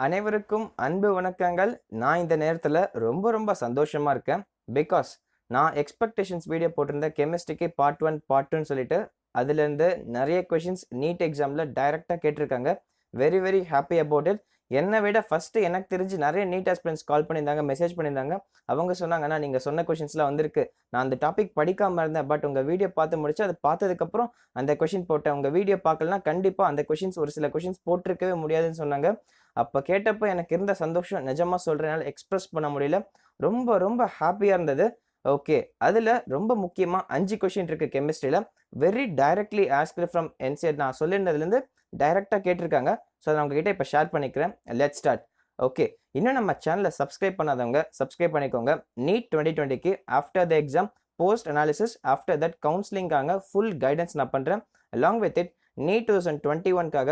அனைவருக்கும் அன்பு வணக்கங்கள். நான் இந்த நேரத்துல ரொம்ப சந்தோஷமா இருக்கேன். பிகாஸ் நான் எக்ஸ்பெக்டேஷன்ஸ் வீடியோ போட்டிருந்தேன் கெமிஸ்ட்ரிக்கு பார்ட் 1, பார்ட் 2ன்னு சொல்லிட்டு. அதுலேருந்து நிறைய கொஷின்ஸ் நீட் எக்ஸாம்ல டைரக்டா கேட்டிருக்காங்க. Very happy about it. என்னை விட ஃபர்ஸ்ட் எனக்கு தெரிஞ்சு நிறைய நீட் ஆஸ்பிரண்ட்ஸ் கால் பண்ணியிருந்தாங்க, மெசேஜ் பண்ணியிருந்தாங்க. அவங்க சொன்னாங்கன்னா, நீங்க சொன்ன கொஷின்ஸ்லாம் வந்திருக்கு. நான் அந்த டாபிக் படிக்காம இருந்தேன். பட் உங்க வீடியோ பார்த்து முடிச்சு அதை பார்த்ததுக்கப்புறம் அந்த கொஷின் போட்டேன். உங்க வீடியோ பார்க்கலனா கண்டிப்பா அந்த கொஷின்ஸ் ஒரு சில கொஷின்ஸ் போட்டிருக்கவே முடியாதுன்னு சொன்னாங்க. அப்ப கேட்டப்ப எனக்கு இருந்த சந்தோஷம் நிஜமா சொல்றேன், என்னால எக்ஸ்பிரஸ் பண்ண முடியல. ரொம்ப ஹாப்பியா இருந்தது. ஓகே. அதுல ரொம்ப முக்கியமா 5 கொஸ்டின் இருக்கு கெமிஸ்ட்ரியில. Very directly asked from NCR. நான் சொல்லியிருந்ததுலேருந்து டைரக்டா கேட்டிருக்காங்க. ஸோ அதை அவங்க கிட்ட இப்போ ஷேர் பண்ணிக்கிறேன். Let's start. ஓகே. இன்னும் நம்ம சேனலை சப்ஸ்கிரைப் பண்ணாதவங்க சப்ஸ்கிரைப் பண்ணிக்கோங்க. நீட் 2020க்கு after the exam, post analysis, after that கவுன்சிலிங்காக ஃபுல் கைடன்ஸ் நான் பண்றேன். அலாங் வித் இட் நீட் 2021க்காக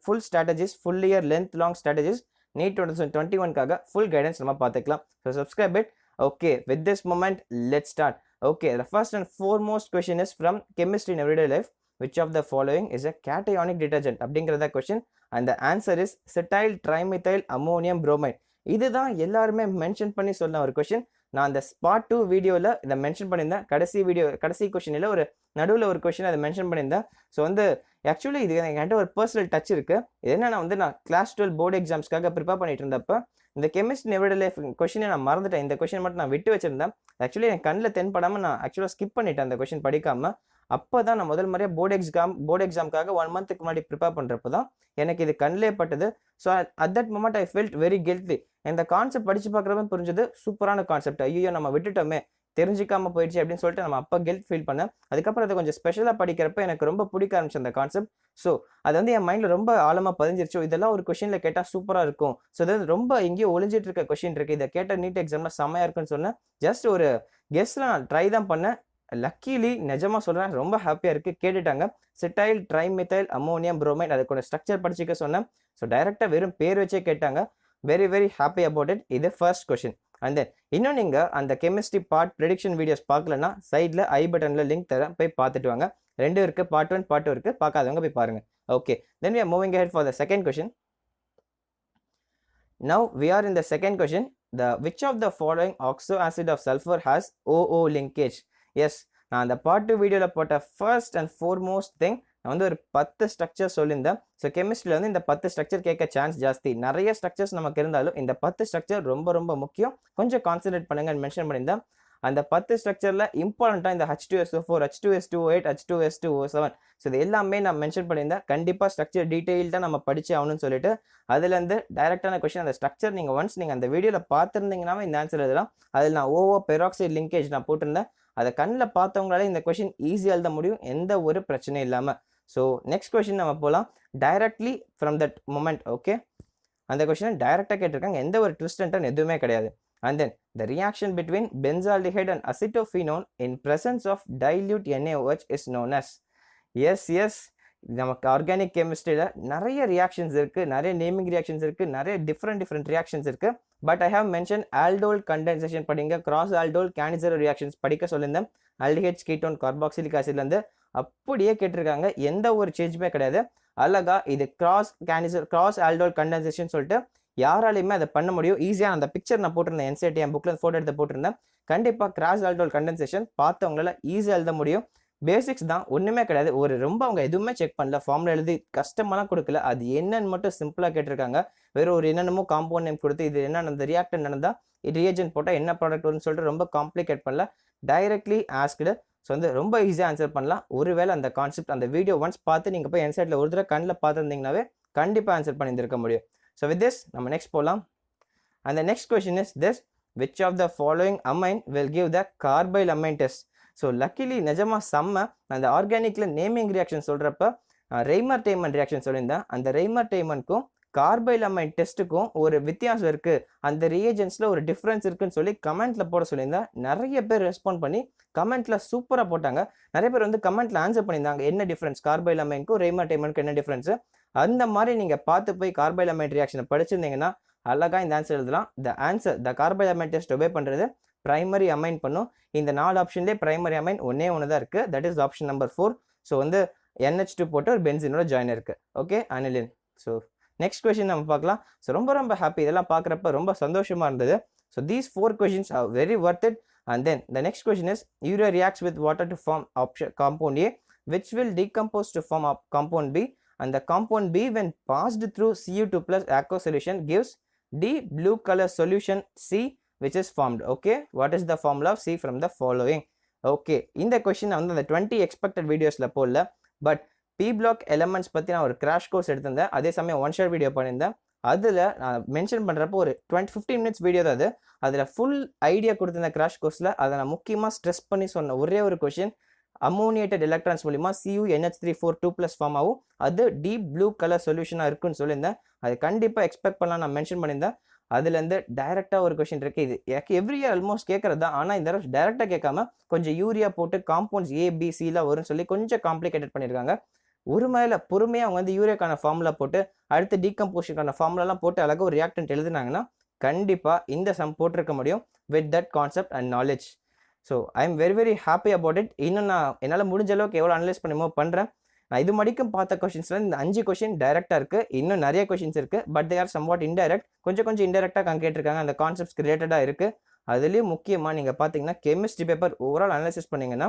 full strategies, full year length long strategies, NEET 2021க்காக ஃபுல் கைடன்ஸ் நம்ம பார்த்துக்கலாம். So subscribe it. Okay, with this moment, let's start. Okay, the first and foremost question is from chemistry in everyday life. Which of the following is a cationic detergent? அப்படிங்கிறத question. And the answer is cetyl trimethyl ammonium bromide. இதுதான் எல்லாருமே mention பண்ணி சொன்ன ஒரு question. நான் அந்த spot 2 வீடியோவில் இதை மென்ஷன் பண்ணியிருந்தேன். கடைசி கொஸ்டினில் ஒரு நடுவில் ஒரு கொஸ்டின் அதை மென்ஷன் பண்ணியிருந்தேன். ஸோ ஆக்சுவலி இது என்கிட்ட ஒரு பர்சனல் டச் இருக்கு. இது என்னன்னா நான் கிளாஸ் 12 போர்டு எக்ஸாம்ஸ்க்காக ப்ரிப்பேர் பண்ணிட்டு இருந்தப்ப இந்த கெமிஸ்ட்ரி எவ்ரிடே லைஃப் கொஸ்டினை நான் மறந்துட்டேன். இந்த கொஸ்டின் மட்டும் நான் விட்டு வச்சிருந்தேன். ஆக்சுவலி என் கண்ணில் தென்படாமல் நான் ஆக்சுவலாக ஸ்கிப் பண்ணிட்டேன் அந்த கொஸ்டின் படிக்காம. அப்போ தான் நான் முதல் முறையாக போர்டு எக்ஸாமுக்காக 1 மந்த்துக்கு முன்னாடி ப்ரிப்பேர் பண்ணுறப்ப தான் எனக்கு இது கண்ணிலே பட்டது. So at that moment I felt very guilty. இந்த கான்செப்ட் படிச்சு பார்க்குறப்ப புரிஞ்சது, சூப்பரான கான்செப்ட். ஐயோ நம்ம விட்டுட்டோமே, தெரிஞ்சிக்காம போயிடுச்சு அப்படின்னு சொல்லிட்டு நம்ம அப்போ கில்ட் ஃபீல் பண்ணேன். அதுக்கப்புறம் அதை கொஞ்சம் ஸ்பெஷலாக படிக்கிறப்ப எனக்கு ரொம்ப பிடிக்க ஆரம்பிச்சு அந்த கான்செப்ட். ஸோ அது என் மைண்டில் ரொம்ப ஆழமாக பதிஞ்சிருச்சு. இதெல்லாம் ஒரு கொஸ்டினில் கேட்டால் சூப்பராக இருக்கும். ஸோ இது ரொம்ப எங்கேயோ ஒளிஞ்சிட்டு இருக்க கொஸ்டின் இருக்குது, இதை கேட்டால் நீட் எக்ஸாமில் செம்மையாக இருக்குன்னு சொன்னேன். ஜஸ்ட் ஒரு கெஸ்ட்ல நான் ட்ரை தான் பண்ணேன். லக்கிலி நிஜமாக சொல்கிறேன், ரொம்ப ஹாப்பியாக இருக்குது. கேட்டுட்டாங்க செட்டைல் ட்ரைமெத்தைல் அமோனியம் புரோமைட், அதுக்கு ஸ்ட்ரக்சர் படிச்சுக்க சொன்னேன். ஸோ டைரெக்டாக வெறும் பேர் வச்சே கேட்டாங்க. Very happy about it. இது ஃபர்ஸ்ட் கொஸ்டின். அண்ட் தென் இன்னும் நீங்கள் அந்த கெமிஸ்ட்ரி பார்ட் ப்ரெடிக்ஷன் வீடியோஸ் பார்க்கலன்னா சைடில் ஐ பட்டனில் லிங்க் தரேன், போய் பார்த்துட்டு வாங்க. 2 இருக்குது, பார்ட் 1 பார்ட் 2 இருக்குது. பார்க்காதவங்க போய் பாருங்க. Okay, then we are moving ahead for the second question. Now we are in the second question. Which of the following oxo acid of sulfur has OO linkage? Yes, நான் அந்த part 2 வீடியோவில் போட்ட first and foremost thing, நான் ஒரு 10 structure சொல்லியிருந்தேன். So கெமிஸ்ட்ரியில் இந்த 10 structure கேட்க chance ஜாஸ்தி. நிறைய ஸ்ட்ரக்சர்ஸ் நமக்கு இருந்தாலும் இந்த 10 ஸ்ட்ரக்சர் ரொம்ப முக்கியம். கொஞ்சம் கான்சன்ட்ரேட் பண்ணுங்கன்னு மென்ஷன் பண்ணியிருந்தேன். அந்த 10 ஸ்ட்ரக்சரில் இம்பார்ட்டண்ட்டாக இந்த H2SO4, H2S2O8, H2S2O7, ஸோ இது எல்லாமே நான் மென்ஷன் பண்ணியிருந்தேன். கண்டிப்பாக ஸ்ட்ரக்சர் டீட்டெயில்டாக நம்ம படிச்சே ஆகணும்னு சொல்லிட்டு அதுலேருந்து டைரக்டான கொஸ்டின். அந்த ஸ்ட்ரக்சர் நீங்கள் அந்த வீடியோவில் பார்த்துருந்தீங்கன்னாவே இந்த ஆன்சர் எழுதலாம். அதில் நான் OO பெராக்சைடு லிங்கேஜ் நான் போட்டிருந்தேன். அதை கண்ணில் பார்த்தவங்களால இந்த கொஸ்டின் ஈஸியாக எழுத முடியும், எந்த ஒரு பிரச்சனையும் இல்லாமல். ஸோ நெக்ஸ்ட் கொஸ்டின் நம்ம போகலாம். Directly from that moment. Okay, அந்த கொஸ்டினை டைரக்டாக கேட்டிருக்காங்க, எந்த ஒரு ட்விஸ்ட் அண்ட் டர்ன் எதுவுமே கிடையாது. And then the reaction between benzaldehyde and acetophenone in presence of dilute NaOH is known as. Yes, நமக்கு ஆர்கானிக் கெமிஸ்ட்ரியில் நிறைய ரியாக்ஷன்ஸ் இருக்குது, நிறைய நேமிங் ரியாக்ஷன்ஸ் இருக்குது, நிறைய டிஃப்ரெண்ட் ரியாக்ஷன்ஸ் இருக்குது. But I have mention aldol condensation படிங்க, கிராஸ் ஆல்டோல் கேனிசரோ ரியாக்ஷன்ஸ் படிக்க சொல்லியிருந்தேன். ஆல்டிஹைட்ஸ் கீட்டோன் கார்பாக்சிலிக் ஆசிட்லேருந்து அப்படியே கேட்டிருக்காங்க, எந்த ஒரு சேஞ்சுமே கிடையாது. அழகா இது கிராஸ் ஆல்டோல் கண்டென்சேஷன் சொல்லிட்டு யாராலையுமே அதை பண்ண முடியும் ஈஸியாக. அந்த பிக்சர் நான் போட்டிருந்தேன், என்சிஆர்டி என் புக்கில் ஃபோட்டோ எடுத்து போட்டிருந்தேன். கண்டிப்பாக கிராஸ் ஆல்டோல் கண்டென்சேஷன் பார்த்தவங்களால ஈஸியாக எழுத முடியும். பேசிக்ஸ் தான், ஒன்றுமே கிடையாது. ரொம்ப அவங்க எதுவுமே செக் பண்ணல, ஃபார்முலா எழுதி கஷ்டமெல்லாம் கொடுக்கல. அது என்னன்னு மட்டும் சிம்பிளாக கேட்டிருக்காங்க. வெறும் ஒரு என்னென்னமோ காம்பவுண்ட் நேம் கொடுத்து இது என்ன அந்த ரியாக்டன் நடந்தால் ரியேஜென்ட் போட்டால் என்ன ப்ராடக்ட் வரும்னு சொல்லிட்டு ரொம்ப காம்ப்ளிகேட் பண்ணல. Directly asked. ஸோ ரொம்ப ஈஸியாக ஆன்சர் பண்ணலாம். ஒருவேளை அந்த கான்செப்ட் அந்த வீடியோ ஒன்ஸ் பார்த்து நீங்கள் போய் என்சைட்டில் ஒரு தடவை கண்ணில் பார்த்துருந்தீங்கன்னாவே கண்டிப்பாக ஆன்சர் பண்ணியிருக்க முடியும். ஸோ வித் திஸ் நம்ம நெக்ஸ்ட் போகலாம். And the next question is this: which of the following amine will give the carbyl amine test? So luckily நிஜமாக செம்ம. அந்த ஆர்கானிக்கில் நேமிங் ரியாக்ஷன் சொல்கிறப்ப ரெய்மர் டெய்மன் ரியாக்ஷன் சொல்லியிருந்தேன். அந்த ரெய்மர் டெய்மனுக்கும் கார்பைல் அமைன் டெஸ்ட்டுக்கும் ஒரு வித்தியாசம் இருக்குது, அந்த ரியேஜென்ஸில் ஒரு டிஃப்ரென்ஸ் இருக்குன்னு சொல்லி கமெண்ட்டில் போட சொல்லியிருந்தேன். நிறைய பேர் ரெஸ்பாண்ட் பண்ணி கமெண்ட்டில் சூப்பராக போட்டாங்க. நிறைய பேர் கமெண்ட்டில் ஆன்சர் பண்ணியிருந்தாங்க, என்ன டிஃப்ரென்ஸ் கார்பைல் அமைனுக்கும் ரெய்மர் டெய்மனுக்கும் என்ன டிஃப்ரென்ஸு. அந்த மாதிரி நீங்கள் பார்த்து போய் கார்பைல் அமைன் ரியாக்ஷனை படிச்சிருந்தீங்கன்னா அழகாக இந்த ஆன்சர் எழுதலாம். த கார்பைல் அமைன் டெஸ்ட் ஒபே பண்ணுறது பிரைமரி அமைன் பண்ணும். இந்த 4 ஆப்ஷன்லேயே பிரைமரி அமைன் ஒன்று தான் இருக்குது, that is option number 4. So NH2 போட்டு ஒரு பென்சினோட ஜாயின் இருக்குது. Okay, aniline. So next question நம்ம பார்க்கலாம். ஸோ ரொம்ப ரொம்ப ஹாப்பி, இதெல்லாம் பார்க்குறப்ப ரொம்ப சந்தோஷமா இருந்தது. So these 4 questions are very worth it. And then the next question is, urea reacts with water to form compound A, which will decompose to form compound B, and the compound B when passed through Cu2 plus aqueous solution gives D blue color solution C, which is formed. Okay, what is the formula of C from the following? Okay, இந்த question வந்து அந்த 20 expected வீடியோஸ்ல போடல, but B black elements பற்றி நான் ஒரு crash course எடுத்திருந்தேன். அதே சமயம் ஒன் ஷாட் வீடியோ பண்ணியிருந்தேன். அதில் நான் மென்ஷன் பண்ணுறப்போ ஒரு 15 மினிட்ஸ் வீடியோ தான் அது. அதில் ஃபுல் ஐடியா கொடுத்திருந்த கிராஷ் கோர்ஸில் அதை நான் முக்கியமாக ஸ்ட்ரெஸ் பண்ணி சொன்ன ஒரே ஒரு கொஷின், அமோனியேட்டட் எலக்ட்ரான்ஸ் மூலிமா CuNH3 4 2+ ஃபார்ம் ஆகும், அது டீப் ப்ளூ கலர் சொல்யூஷனாக இருக்குன்னு சொல்லியிருந்தேன். அது கண்டிப்பாக எக்ஸ்பெக்ட் பண்ணலாம் நான் மென்ஷன் பண்ணியிருந்தேன். அதுலேருந்து டைரெக்டாக ஒரு கொஷின் இருக்குது. இது எவ்ரி இயர் ஆல்மோஸ்ட் கேட்குறது தான், ஆனால் இந்த தடவை டைரெக்டாக கேட்காம கொஞ்சம் யூரியா போட்டு காம்பவுண்ட்ஸ் ABCலாம் வரும்னு சொல்லி கொஞ்சம் காம்ப்ளிகேட்டட் பண்ணியிருக்காங்க. ஒரு மேலே பொறுமையாக அவங்க வந்து யூரியாக்கான ஃபார்முலா போட்டு அடுத்து டீகம்போஷனுக்கான ஃபார்முலாலாம் போட்டு அழகாக ஒரு ரியாக்டன்ட் எழுதுனாங்கன்னா கண்டிப்பாக இந்த சம் போட்டிருக்க முடியும் with that concept and knowledge. So I am very very happy about it. இன்னும் நான் என்னால் முடிஞ்ச அளவுக்கு எவ்வளோ அனலைஸ் பண்ணுமோ பண்ணுறேன். நான் இது வரைக்கும் பார்த்த கொஷின்ஸில் இந்த 5 கொஷின் டைரெக்டாக இருக்குது, இன்னும் நிறைய கொஷின்ஸ் இருக்குது, but they are somewhat indirect. கொஞ்சம் இன்டைரக்டாக கேட்டிருக்காங்க, அந்த கான்செப்ட்ஸ்க்கு ரிலேட்டடாக இருக்குது. அதுலேயும் முக்கியமாக நீங்கள் பார்த்தீங்கன்னா கெமிஸ்ட்ரி பேப்பர் ஓவரால் அனலைசிஸ் பண்ணிங்கன்னா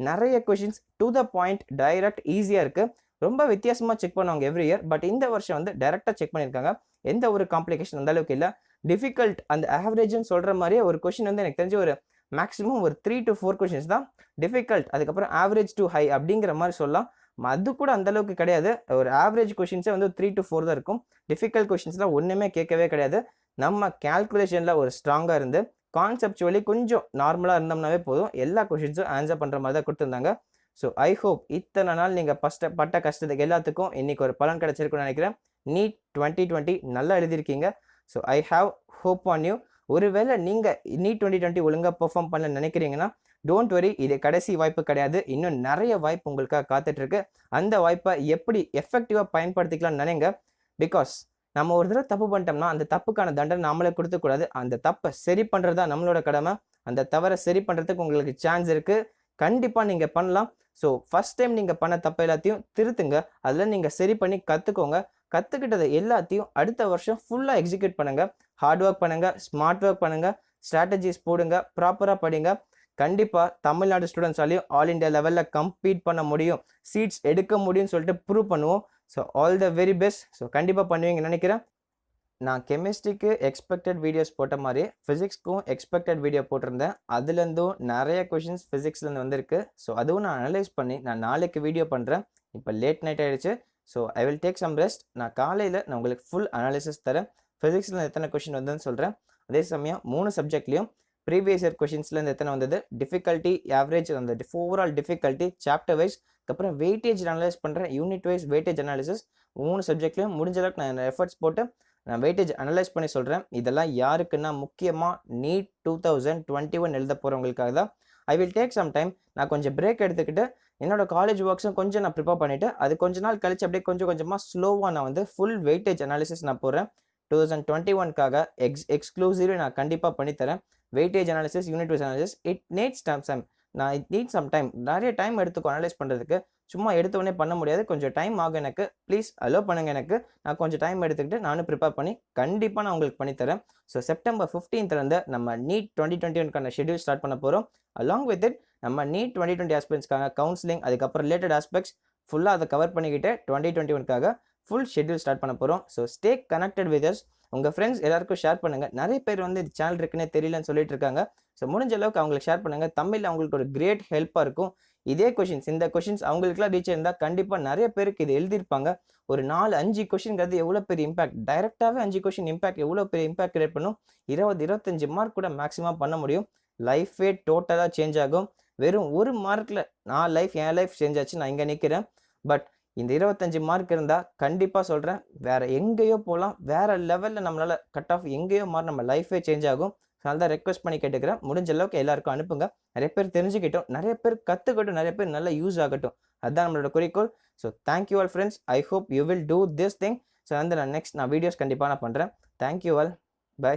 நிறைய questions to the point direct ஈஸியாக இருக்குது. ரொம்ப வித்தியாசமாக செக் பண்ணுவாங்க எவ்ரி இயர், பட் இந்த வருஷம் வந்து டைரெக்டாக செக் பண்ணியிருக்காங்க. எந்த ஒரு காம்ப்ளிகேஷன் அந்த அளவுக்கு இல்லை. டிஃபிகல்ட் அந்த ஆவரேஜ்னு சொல்கிற மாதிரியே ஒரு கொஷின் வந்து எனக்கு தெரிஞ்ச ஒரு மேக்ஸிமம் ஒரு 3 to 4 கொஷின்ஸ் தான் டிஃபிகல்ட், அதுக்கப்புறம் ஆவரேஜ் டு ஹை அப்படிங்கிற மாதிரி சொல்லலாம். அது கூட அந்த அளவுக்கு கிடையாது. ஒரு ஆவரேஜ் கொஷின்ஸே வந்து 3 to 4 தான் இருக்கும். டிஃபிகல்ட் கொஷின்ஸ்லாம் ஒன்றுமே கேட்கவே கிடையாது. நம்ம கேல்குலேஷனில் ஒரு ஸ்ட்ராங்காக இருந்து கான்செப்சுவலி கொஞ்சம் நார்மலாக இருந்தோம்னாவே போதும், எல்லா கொஷின்ஸும் ஆன்சர் பண்ணுற மாதிரி தான் கொடுத்துருந்தாங்க. ஸோ ஐ ஹோப் இத்தனை நாள் நீங்கள் பட்ட கஷ்டத்துக்கு எல்லாத்துக்கும் இன்றைக்கி ஒரு பலன் கிடச்சிருக்குன்னு நினைக்கிறேன். நீட் 2020 நல்லா எழுதியிருக்கீங்க. So I have hope on you. ஒருவேளை நீங்கள் நீட் 2020 ஒழுங்காக பெர்ஃபார்ம் பண்ண நினைக்கிறீங்கன்னா டோன்ட் வரி, இது கடைசி வாய்ப்பு கிடையாது. இன்னும் நிறைய வாய்ப்பு உங்களுக்காக காத்துட்ருக்கு. அந்த வாய்ப்பை எப்படி எஃபெக்டிவாக பயன்படுத்திக்கலாம்னு நினைங்க. பிகாஸ் நம்ம ஒரு தடவை தப்பு பண்ணிட்டோம்னா அந்த தப்புக்கான தண்டனை நம்மளே கொடுத்துக்கூடாது. அந்த தப்பை சரி பண்ணுறது தான் நம்மளோட கடமை. அந்த தவறை சரி பண்ணுறதுக்கு உங்களுக்கு சான்ஸ் இருக்குது, கண்டிப்பாக நீங்கள் பண்ணலாம். ஸோ ஃபஸ்ட் டைம் நீங்கள் பண்ண தப்பு எல்லாத்தையும் திருத்துங்க, அதில் நீங்கள் சரி பண்ணி கற்றுக்கோங்க. கற்றுக்கிட்டதை எல்லாத்தையும் அடுத்த வருஷம் ஃபுல்லாக எக்ஸிக்யூட் பண்ணுங்கள். ஹார்ட் ஒர்க் பண்ணுங்கள், ஸ்மார்ட் ஒர்க் பண்ணுங்கள், ஸ்ட்ராட்டஜிஸ் போடுங்க, ப்ராப்பராக படிங்க. கண்டிப்பாக தமிழ்நாடு ஸ்டூடெண்ட்ஸாலையும் ஆல் இண்டியா லெவலில் கம்பீட் பண்ண முடியும், சீட்ஸ் எடுக்க முடியும்னு சொல்லிட்டு ப்ரூவ் பண்ணுவோம். So all the very best. So கண்டிப்பாக பண்ணுவீங்கன்னு நினைக்கிறேன். நான் கெமிஸ்ட்ரிக்கு எக்ஸ்பெக்டட் வீடியோஸ் போட்ட மாதிரி ஃபிசிக்ஸ்க்கும் எக்ஸ்பெக்டட் வீடியோ போட்டிருந்தேன். அதுலேருந்தும் நிறைய கொஷின்ஸ் ஃபிசிக்ஸ்லேருந்து வந்திருக்கு. ஸோ அதுவும் நான் அனலைஸ் பண்ணி நான் நாளைக்கு வீடியோ பண்ணுறேன். இப்போ லேட் நைட் ஆகிடுச்சு. So I will take some rest. நான் காலையில் நான் உங்களுக்கு ஃபுல் அனாலிசிஸ் தரேன். ஃபிசிக்ஸில் எத்தனை கொஷின் வந்ததுன்னு சொல்கிறேன். அதே சமயம் 3 சப்ஜெக்ட்லேயும் ப்ரீவியஸ் இயர் கொஷின்ஸ்லேருந்து எத்தனை வந்தது, டிஃபிகல்ட்டி, ஆவரேஜ், அந்த ஓவரால் டிஃபிகல்ட்டி, சாப்டர் வைஸ், அதுக்கப்புறம் வெயிட்டேஜ் அனலைஸ் பண்ணுறேன், யூனிட் வைஸ் வெயிட்டேஜ் அனாலிசிஸ். 3 சப்ஜெக்ட்லையும் முடிஞ்ச அளவுக்கு நான் எஃபர்ட்ஸ் போட்டு நான் வெயிட்டேஜ் அனலைஸ் பண்ணி சொல்கிறேன். இதெல்லாம் யாருக்குன்னா முக்கியமாக நீட் 2021 எழுத போகிறவங்களுக்காக தான். I will take some time. நான் கொஞ்சம் பிரேக் எடுத்துக்கிட்டு என்னோட காலேஜ் ஒர்க்ஸும் கொஞ்சம் நான் ப்ரிப்பேர் பண்ணிவிட்டு அது கொஞ்ச நாள் கழிச்சு அப்படியே கொஞ்சமாக ஸ்லோவாக நான் வந்து ஃபுல் வெயிட்டேஜ் அனாலிசிஸ் நான் போடுறேன். 2021க்காக எக்ஸ்க்ளூசிவ்லி நான் கண்டிப்பாக பண்ணித்தரேன். Weightage analysis, unit wise analysis. It needs some time. நிறைய டைம் எடுத்துக்கும் அனலைஸ் பண்ணுறதுக்கு. சும்மா எடுத்தோடனே பண்ண முடியாது, கொஞ்சம் டைம் ஆகும் எனக்கு. ப்ளீஸ் அலோ பண்ணுங்கள் எனக்கு. நான் கொஞ்சம் டைம் எடுத்துக்கிட்டு நானும் ப்ரிப்பேர் பண்ணி கண்டிப்பாக நான் உங்களுக்கு பண்ணித்தரேன். ஸோ செப்டம்பர் 15th நம்ம நீட் 2021க்கான ஷெட்யூல் ஸ்டார்ட் பண்ண போகிறோம். அலாங் வித் இட் நம்ம நீட் 2020 ஆஸ்பிரண்ட்ஸ்க்கான கவுன்சிலிங், அதுக்கப்புறம் ரிலேட்டட் ஆஸ்பெக்ட்ஸ் ஃபுல்லாக அதை கவர் பண்ணிக்கிட்டு 2021க்காக ஃபுல் ஷெட்யூல் ஸ்டார்ட் பண்ண போகிறோம். So stay connected with us. உங்கள் ஃப்ரெண்ட்ஸ் எல்லாருக்கும் ஷேர் பண்ணுங்கள். நிறைய பேர் வந்து இது சேனல் இருக்குன்னே தெரியலன்னு சொல்லிட்டு இருக்காங்க. ஸோ முடிஞ்ச அளவுக்கு அவங்களுக்கு ஷேர் பண்ணுங்கள். தமிழில் அவங்களுக்கு ஒரு கிரேட் ஹெல்ப்பாக இருக்கும். இதே கொஷின்ஸ், இந்த கொஷின்ஸ் அவங்களுக்குலாம் ரீச் இருந்தால் கண்டிப்பாக நிறைய பேருக்கு இது எழுதியிருப்பாங்க. ஒரு 4-5 கொஷின்ங்கிறது எவ்வளோ பெரிய இம்பாக்ட், டைரெக்டாகவே 5 கொஷின் இம்பாக்ட் எவ்வளோ பெரிய இம்பாக்ட் கிரியேட் பண்ணும். 20-25 மார்க் கூட மேக்ஸிமம் பண்ண முடியும். லைஃபே டோட்டலாக சேஞ்ச் ஆகும். வெறும் 1 மார்க்கில் என் லைஃப் சேஞ்ச் ஆச்சு. நான் இங்கே நிற்கிறேன். பட் இந்த 25 மார்க் இருந்தால் கண்டிப்பாக சொல்கிறேன், வேறு எங்கேயோ போகலாம், வேறு லெவலில் நம்மளால் கட் ஆஃப் எங்கேயோ மாறி நம்ம லைஃபே சேஞ்ச் ஆகும். அதனால தான் ரெக்வஸ்ட் பண்ணி கேட்டுக்கிறேன். முடிஞ்ச அளவுக்கு எல்லாருக்கும் அனுப்புங்க. நிறைய பேர் தெரிஞ்சுக்கிட்டோம், நிறைய பேர் கற்றுக்கட்டும், நிறைய பேர் நல்லா யூஸ் ஆகட்டும். அதுதான் நம்மளோட குறிக்கோள். So thank you all friends. I hope you will do this thing. So நான் வீடியோஸ் கண்டிப்பாக நான் பண்ணுறேன். Thank you all. பை.